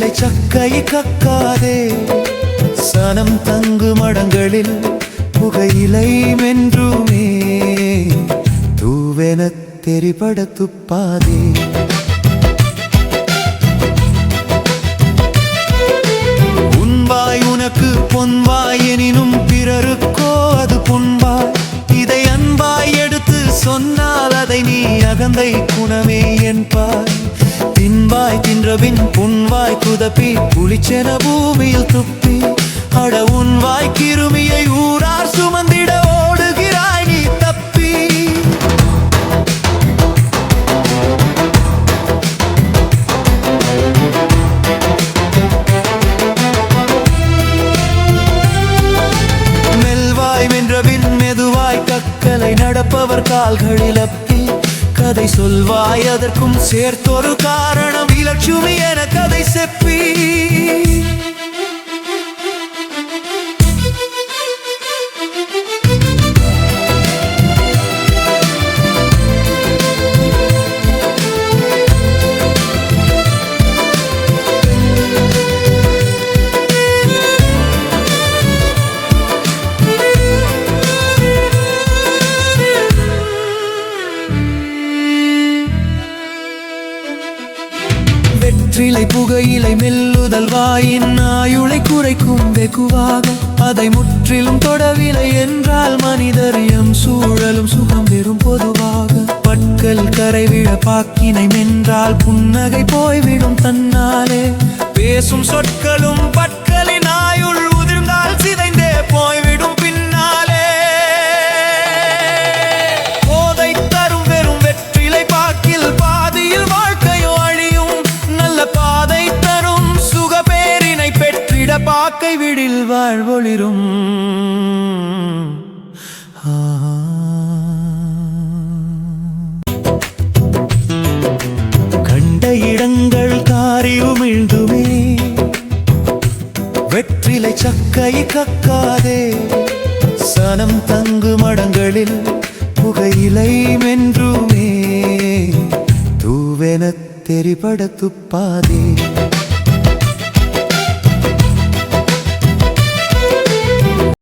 வெற்றிலை சக்கை கக்காதே, சனம் தங்கு மடங்களில் புகையிலை மென்றுமே, தூவென தெரிபட துப்பாதே. உன்வாய் உனக்கு பொன்வாய் எனினும் பிறருக்கோ அது புண்பாய். இதை அன்பாய் எடுத்து சொன்னால் அதை நீ அகந்தை குணமே என்பாய். தின்பாய் தின்றபின் புன்வாய் குதப்பி புளிச்சென பூமியில் துப்பி, அட உன்வாய் கிருமியை ஊரார் சுமந்திட ஓடுகிறாய் நீ தப்பி. மெல்வாய் வென்றபின் மெதுவாய் கக்கலை நடப்பவர் கால்களில் அப்பி, கதை சொல்வாய் அதற்கும் சேர்த்தொரு காரணம் இலட்சுமி என கதை செப்பி. வெற்றிலை புகையிலை மெல்லுதல் வாயின் ஆயுளை குறைக்கும் வெகுவாக, அதை முற்றிலும் தொடவில்லை என்றால் மனிதர் எம் சூழலும் சுகம் பெறும் பொதுவாக. பற்கள் கரைவிழ பாக்கினை மென்றால் புன்னகை போய்விடும் தன்னாலே, பேசும் சொற்களும் பற்களின் ஆயுள் உதிர்ந்தால் சிதைந்தே போய்விடும் பின்னாலே. போதை தரும் வெறும் வெற்றிலை பாக்கில் பாதியில் வாழ்க்கையோ அழியும், நல்ல பாதை தரும் சுகபேரினை பெற்றிட பாக்கை விடில் வாழ்வொளிரும். கண்ட இடங்கள் காரி உமிழ்ந்துமே, வெற்றிலை சக்கை கக்காதே, சனம் தங்கு மடங்களில் புகையிலை மென்றுமே, தூவென தெரிபட துப்பாதே.